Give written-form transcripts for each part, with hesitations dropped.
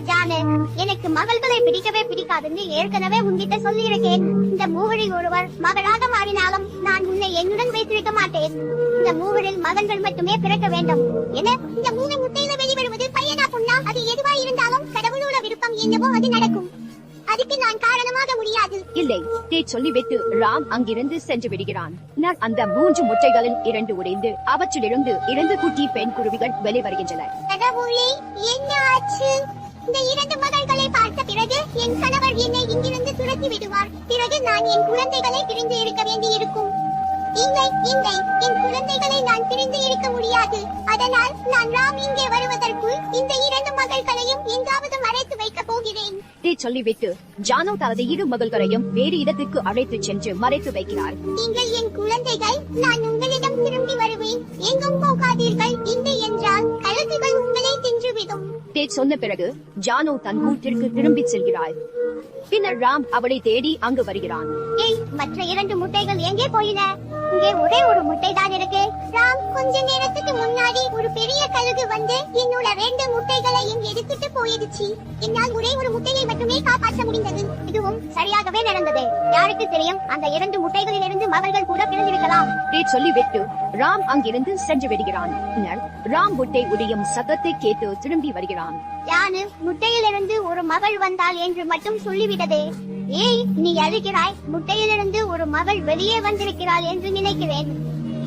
ஜானு, எனக்கு மகள்களை பிடிக்கவே பிடிக்காதுன்னு ஏற்கனவே உன்கிட்ட சொல்லியிருக்கேன். இந்த மூவரில் ஒருவர் மகளாக மாறினாலும் நான் உன்னை என்னுடன் வைத்திருக்க மாட்டேன். இந்த மூவரில் மகன்கள் மட்டுமே பிறக்க வேண்டும். என இந்த 3 முட்டையில வெளிவருவது பையனா பொண்ணா, அது எதுவா இருந்தாலும் கடவுளோட விருப்பம் என்னவோ அது நடக்கும். அதுக்கு நான் காரணமாக முடியாது. இல்லை, சொல்லிவிட்டு ராம் அங்கிருந்து சென்று விடுகிறான். நான் அந்த 3 முட்டைகளில் 2 உடைந்து அவற்றிலிருந்து 2 குட்டி பெண் குருவிகள் வெளிவருகின்றன. கடவுளே, என்ன ஆச்சு? இந்த 2 மகள்களை பார்த்த பிறகு என் கணவர் என்னை இங்கிருந்து துரத்தி விடுவார். பிறகு நான் என் குழந்தைகளை பிரிந்து இருக்க வேண்டி இருக்கும். இல்லை இல்லை, என் குழந்தைகளை நான் பிரிந்து இருக்க முடியாது. அதனால் நான் ராம் இங்கே வருவதற்குள் இந்த 2 மகள்களையும் எங்காவது மறைத்து வைக்க போகிறேன். சொல்லிவிட்டு ஜானு தனது 2 மகள்களையும் வேறு இடத்திற்கு அழைத்து சென்று மறைத்து வைக்கிறார். நீங்கள் என் குழந்தைகள், நான் உங்களிடம் திரும்பி வருவேன். எங்கும் போகாதீர்கள். இல்லை என்றால் கழுகுகள் உங்களை தின்றுவிடும். சொன்ன பிறகு ஜானு தன் கூட்டிற்கு திரும்பி செல்கிறாள். பின்னர் ராம் அவளை தேடி அங்கு வருகிறான். ஏய், மற்ற 2 முட்டைகள் எங்கே போயின? இங்கே ஒரே ஒரு முட்டை தான் இருக்கு. ராம், கொஞ்ச நேரத்துக்கு முன்னாடி ஒரு பெரிய கழுகு வந்து என்னோட 2 முட்டைகளை இங்க எடுத்துட்டு போயிடுச்சு. என்னால் ஒரே ஒரு முட்டையை மட்டுமே காப்பாற்ற முடிந்தது. இதுவும் சரியாகவே நடந்தது. யாருக்கு தெரியும், அந்த 2 முட்டைகளிலிருந்து மகள்கள் கூட பிறந்திருக்கலாம். சொல்லிவிட்டு ராம் அங்கிருந்து சென்று விடுகிறான். பின்னர் ராம் முட்டை உடையும் சத்தத்தை கேட்டு திரும்பி வருகிறான். யானு, முட்டையிலிருந்து ஒரு மகள் வந்தாள் என்று மட்டும் சொல்லிவிட்டதே. ஏய், நீ அழுகிறாய். முட்டையிலிருந்து ஒரு மகள் வெளியே வந்திருக்கிறாள் என்று நினைக்கிறேன்.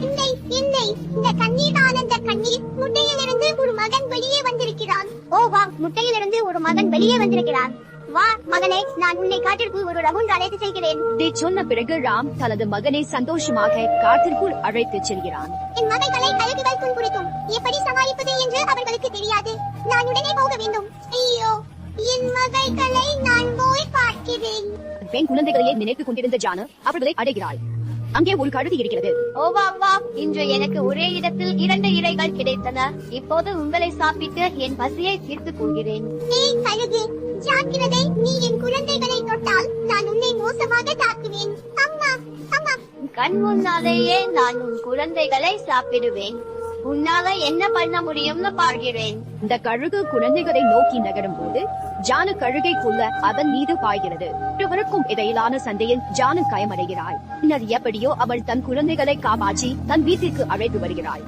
இல்லை இல்லை, இந்த கண்ணீர் ஆனந்த கண்ணீர். முட்டையிலிருந்து ஒரு மகன் வெளியே வந்திருக்கிறான். ஓ வா, முட்டையிலிருந்து ஒரு மகன் வெளியே வந்திருக்கிறான். வா மகனே, நான் உன்னை காட்டிற்கு ஒரு ரவுண்ட் அழைத்து செல்கிறேன். சொன்ன பிறகு ராம் தனது மகனை சந்தோஷமாக காட்டிற்குள் அழைத்து செல்கிறான். என் மகள்களை கழுகுகள் துன்புறுத்தும். எப்படி சமாளிப்பது என்று அவர்களுக்கு தெரியாது. நான் உடனே போக வேண்டும். ஐயோ, என் மகள்களை நான் போய் பார்க்கிறேன். பெண் குழந்தைகளையே நினைத்துக் கொண்டிருந்த ஜானு அவர்களை அடைகிறாள். அங்கே ஒரு கழுகு இருக்கிறது. ஓ வா, இன்று எனக்கு ஒரே இடத்தில் 2 இரைகள் கிடைத்தன. இப்போது உங்களை சாப்பிட்டு என் பசியை தீர்த்துக் கொள்கிறேன். ஏய் கழுகு, ஜாக்கிரதை. நீ என் குழந்தைகளை தொட்டால் நான் உன்னை மோசமாக தாக்குவேன். அம்மா அம்மா, கண் முன்னாலேயே நான் உன் குழந்தைகளை சாப்பிடுவேன். உன்னால என்ன பண்ண முடியும்னு பார்க்கிறேன். இந்த கழுகு குழந்தைகளை நோக்கி நகரும் போது ஜானு கழுகை கொல்ல அதன் மீது பாய்கிறது. இருவருக்கும் இடையிலான சண்டையில் ஜானு காயமடைகிறாள். பின்னர் எப்படியோ அவள் தன் குழந்தைகளை காப்பாற்றி தன் வீட்டிற்கு அழைத்து வருகிறாள்.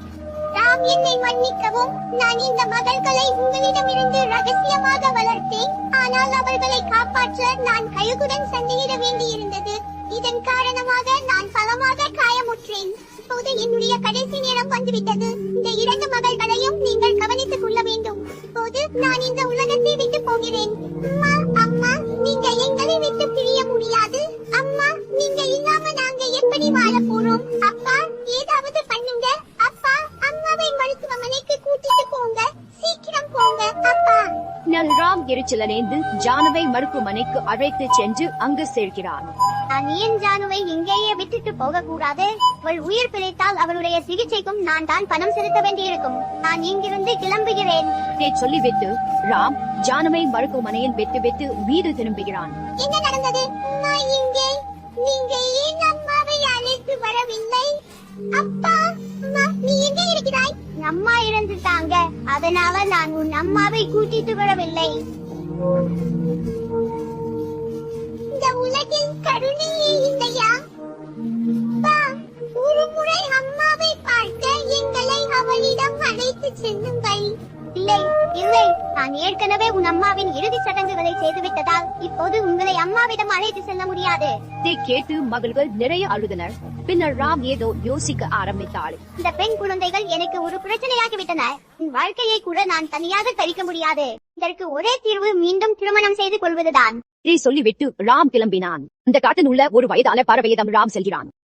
ராம், என்னை மன்னிக்கவும். நான் இந்த மகள்களை உங்களிடமிருந்து ரகசியமாக வளர்த்தேன். ஆனால் அவர்களை காப்பாற்ற நான் கழுகுடன் சண்டையிட வேண்டியிருந்தது. இதன் காரணமாக நான் பலமாக காயமுற்றேன். இப்போது என்னுடைய கடைசி நேரம் வந்துவிட்டது. இந்த 2 மகள்களையும் நீங்கள் கவனித்துக் கொள்ள வேண்டும். இப்போது நான் இந்த உலகத்தை விட்டு போகிறேன். அம்மா அம்மா, நீங்க எங்களை விட்டு பிரிய முடியாது. அம்மா, நீங்க இல்லாம நாங்க எப்படி வாழ போறோம்? அப்பா, ஏதாவது பண்ணுங்க. அப்பா, அம்மாவை மருத்துவமனைக்கு கூட்டிட்டு போங்க. சீக்கிரம் போங்க அப்பா. ராம் எரிச்சலடைந்து ஜானுவை மருத்துவமனைக்கு அழைத்து சென்று அங்கு சேர்க்கிறான். நான் ஏன் ஜானுவை இங்கேயே விட்டுட்டு போக கூடாது? அவள் உயிர் பிழைத்தால் அவளுடைய சிகிச்சைக்கும் நான் தான் பணம் செலுத்த வேண்டியிருக்கும். நான் இங்கிருந்து கிளம்புகிறேன். சொல்லிவிட்டு ராம் ஜானுவை மருத்துவமனையில் விட்டு வீடு திரும்புகிறான். என்ன நடந்தது? நான் இங்கே, நீங்க ஏன் அம்மாவை அழைத்து வரவில்லை? அப்பா, அம்மா, நீ எங்கே இருக்கிறாய்? அம்மா இறந்துட்டாங்க, அதனால நான் உன் அம்மாவை கூட்டிட்டு வரவில்லை. இந்த உலகில் கருணையே இல்லையா? ஒரு முறை அம்மாவை பார்க்க எங்களை அவளிடம் அழைத்து செல்லுங்கள். இல்லை இல்லை, நான் ஏற்கனவே உன் அம்மாவின் இறுதி சடங்குகளை செய்துவிட்டதால் இப்போது உங்களை அம்மாவிடம் அழைத்து செல்ல முடியாது. இதை கேட்டு மகள்கள் நிறைய அழுதனர். பின்னர் ராம் ஏதோ யோசிக்க ஆரம்பித்தாள். இந்த பெண் குழந்தைகள் எனக்கு ஒரு பிரச்சனையாகிவிட்டன. என் வாழ்க்கையை கூட நான் தனியாக கழிக்க முடியாது. இதற்கு ஒரே தீர்வு மீண்டும் திருமணம் செய்து கொள்வதுதான். இதை சொல்லிவிட்டு ராம் கிளம்பினான். இந்த காட்டில் உள்ள ஒரு வயதான பறவையிடம் ராம் செல்கிறான்.